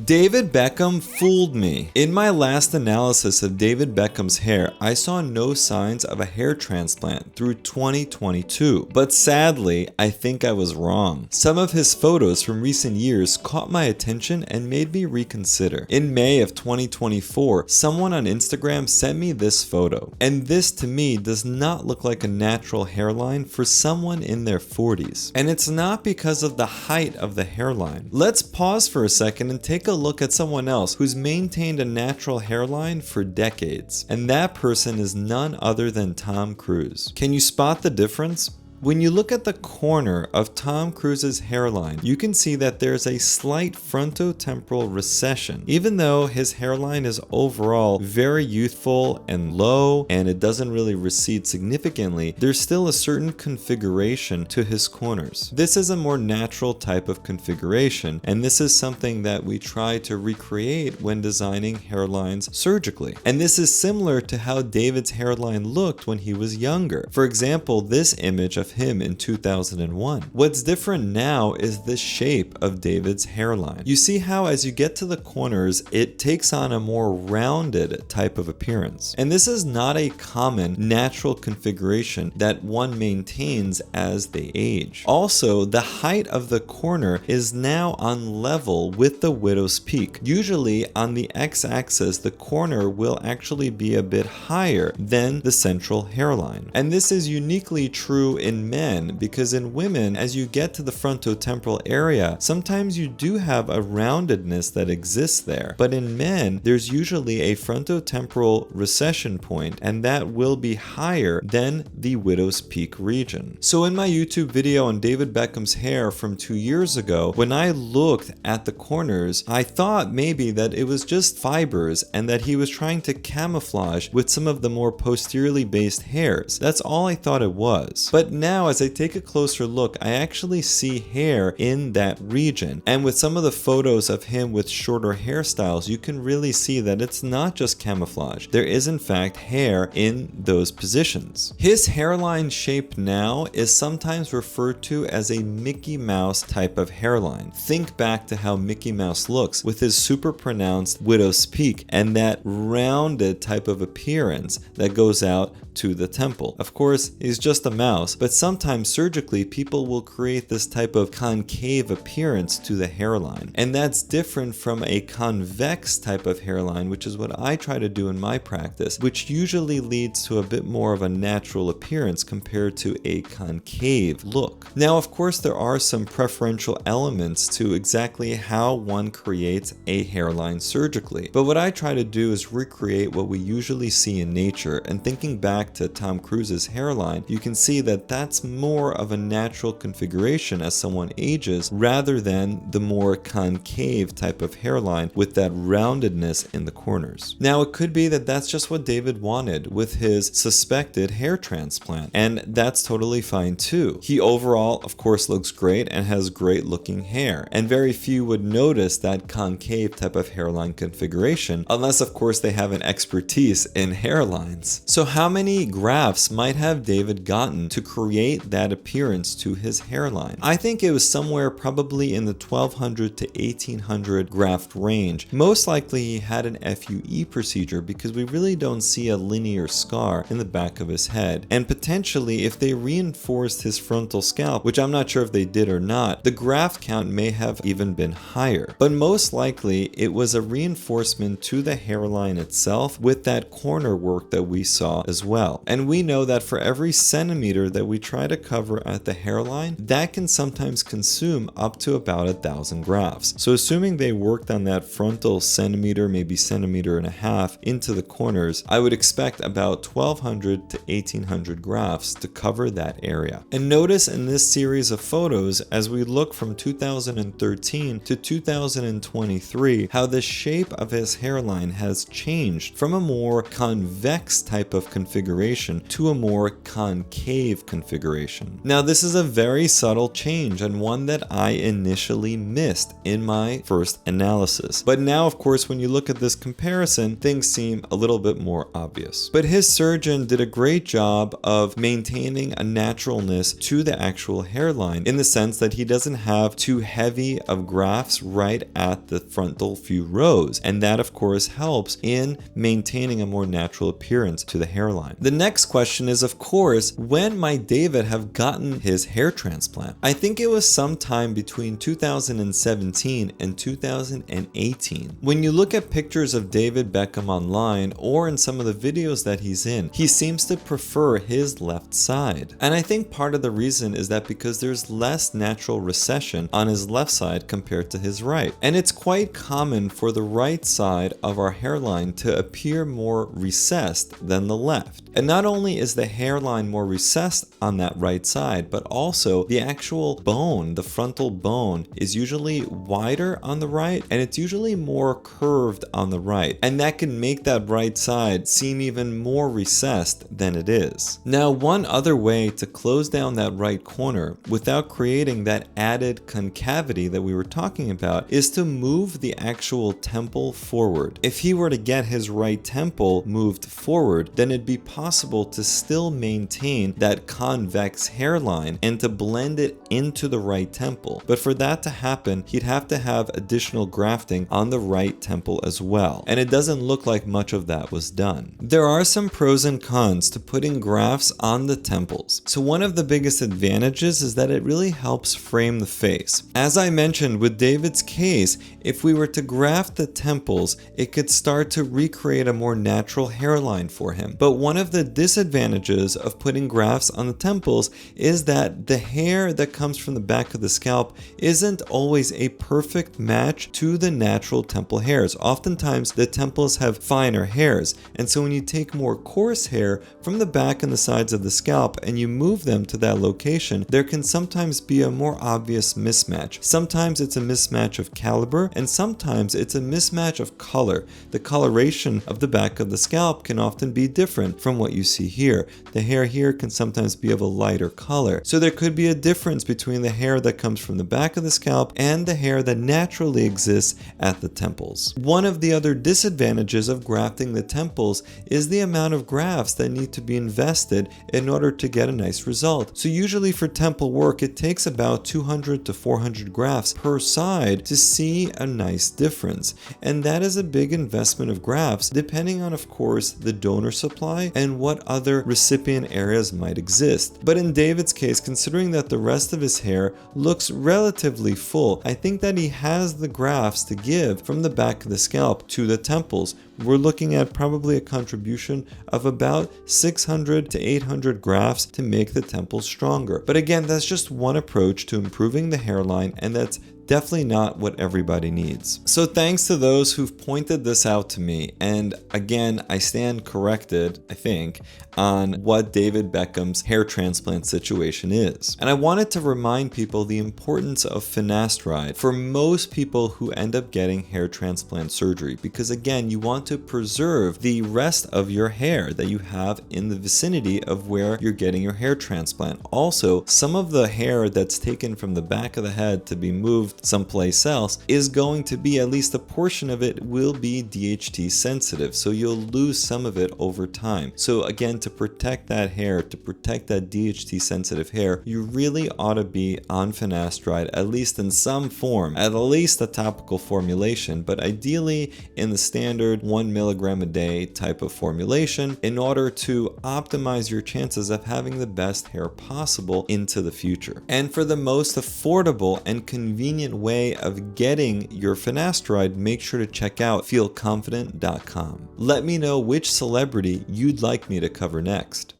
David Beckham fooled me. In my last analysis of David Beckham's hair, I saw no signs of a hair transplant through 2022. But sadly, I think I was wrong. Some of his photos from recent years caught my attention and made me reconsider. In May of 2024, someone on Instagram sent me this photo. And this to me does not look like a natural hairline for someone in their 40s. And it's not because of the height of the hairline. Let's pause for a second and take a look at someone else who's maintained a natural hairline for decades. And that person is none other than Tom Cruise. Can you spot the difference? When you look at the corner of Tom Cruise's hairline, you can see that there's a slight frontotemporal recession. Even though his hairline is overall very youthful and low, and it doesn't really recede significantly, there's still a certain configuration to his corners. This is a more natural type of configuration, and this is something that we try to recreate when designing hairlines surgically. And this is similar to how David's hairline looked when he was younger. For example, this image of him in 2001. What's different now is the shape of David's hairline. You see how as you get to the corners, it takes on a more rounded type of appearance. And this is not a common natural configuration that one maintains as they age. Also, the height of the corner is now on level with the widow's peak. Usually on the x-axis, the corner will actually be a bit higher than the central hairline. And this is uniquely true in men, because in women, as you get to the frontotemporal area, sometimes you do have a roundedness that exists there. But in men, there's usually a frontotemporal recession point, and that will be higher than the widow's peak region. So in my YouTube video on David Beckham's hair from 2 years ago, when I looked at the corners, I thought maybe that it was just fibers and that he was trying to camouflage with some of the more posteriorly based hairs. That's all I thought it was. But now as I take a closer look, I actually see hair in that region. And with some of the photos of him with shorter hairstyles, you can really see that it's not just camouflage. There is in fact hair in those positions. His hairline shape now is sometimes referred to as a Mickey Mouse type of hairline. Think back to how Mickey Mouse looks with his super pronounced widow's peak and that rounded type of appearance that goes out to the temple. Of course, he's just a mouse, but sometimes surgically people will create this type of concave appearance to the hairline. And that's different from a convex type of hairline, which is what I try to do in my practice, which usually leads to a bit more of a natural appearance compared to a concave look. Now, of course, there are some preferential elements to exactly how one creates a hairline surgically. But what I try to do is recreate what we usually see in nature, and thinking back to Tom Cruise's hairline, you can see that that's more of a natural configuration as someone ages rather than the more concave type of hairline with that roundedness in the corners. Now, it could be that that's just what David wanted with his suspected hair transplant, and that's totally fine too. He overall, of course, looks great and has great looking hair, and very few would notice that concave type of hairline configuration unless, of course, they have an expertise in hairlines. So how many grafts might have David gotten to create that appearance to his hairline? I think it was somewhere probably in the 1200 to 1800 graft range. Most likely he had an FUE procedure because we really don't see a linear scar in the back of his head. And potentially if they reinforced his frontal scalp, which I'm not sure if they did or not, the graft count may have even been higher. But most likely it was a reinforcement to the hairline itself with that corner work that we saw as well. And we know that for every centimeter that we try to cover at the hairline, that can sometimes consume up to about 1,000 grafts. So assuming they worked on that frontal centimeter, maybe centimeter and a half into the corners, I would expect about 1,200 to 1,800 grafts to cover that area. And notice in this series of photos, as we look from 2013 to 2023, how the shape of his hairline has changed from a more convex type of configuration to a more concave configuration. configuration. Now, this is a very subtle change and one that I initially missed in my first analysis. But now, of course, when you look at this comparison, things seem a little bit more obvious. But his surgeon did a great job of maintaining a naturalness to the actual hairline in the sense that he doesn't have too heavy of grafts right at the frontal few rows. And that, of course, helps in maintaining a more natural appearance to the hairline. The next question is, of course, when might David have gotten his hair transplant? I think it was sometime between 2017 and 2018. When you look at pictures of David Beckham online or in some of the videos that he's in, he seems to prefer his left side. And I think part of the reason is that because there's less natural recession on his left side compared to his right. And it's quite common for the right side of our hairline to appear more recessed than the left. And not only is the hairline more recessed on that right side, but also the actual bone, the frontal bone, is usually wider on the right and it's usually more curved on the right. And that can make that right side seem even more recessed than it is. Now, one other way to close down that right corner without creating that added concavity that we were talking about is to move the actual temple forward. If he were to get his right temple moved forward, then it'd be possible to still maintain that convex hairline and to blend it into the right temple. But for that to happen, he'd have to have additional grafting on the right temple as well. And it doesn't look like much of that was done. There are some pros and cons to putting grafts on the temples. So one of the biggest advantages is that it really helps frame the face. As I mentioned with David's case, if we were to graft the temples, it could start to recreate a more natural hairline for him. But one of the disadvantages of putting grafts on the temples is that the hair that comes from the back of the scalp isn't always a perfect match to the natural temple hairs. Oftentimes the temples have finer hairs, and so when you take more coarse hair from the back and the sides of the scalp and you move them to that location, there can sometimes be a more obvious mismatch. Sometimes it's a mismatch of caliber, and sometimes it's a mismatch of color. The coloration of the back of the scalp can often be different from what you see here. The hair here can sometimes be of a lighter color. So there could be a difference between the hair that comes from the back of the scalp and the hair that naturally exists at the temples. One of the other disadvantages of grafting the temples is the amount of grafts that need to be invested in order to get a nice result. So usually for temple work, it takes about 200 to 400 grafts per side to see a nice difference. And that is a big investment of grafts, depending on, of course, the donor supply and what other recipient areas might exist. But in David's case, considering that the rest of his hair looks relatively full, I think that he has the grafts to give from the back of the scalp to the temples. We're looking at probably a contribution of about 600 to 800 grafts to make the temples stronger. But again, that's just one approach to improving the hairline, and that's definitely not what everybody needs. So thanks to those who've pointed this out to me, and again, I stand corrected, I think, on what David Beckham's hair transplant situation is. And I wanted to remind people the importance of finasteride for most people who end up getting hair transplant surgery, because again, you want to preserve the rest of your hair that you have in the vicinity of where you're getting your hair transplant. Also, some of the hair that's taken from the back of the head to be moved someplace else is going to be, at least a portion of it will be DHT sensitive, so you'll lose some of it over time. So again, to protect that hair, to protect that DHT sensitive hair, you really ought to be on finasteride, at least in some form, at least a topical formulation, but ideally in the standard 1 milligram a day type of formulation, in order to optimize your chances of having the best hair possible into the future. And for the most affordable and convenient way of getting your finasteride, make sure to check out feelconfident.com. Let me know which celebrity you'd like me to cover next.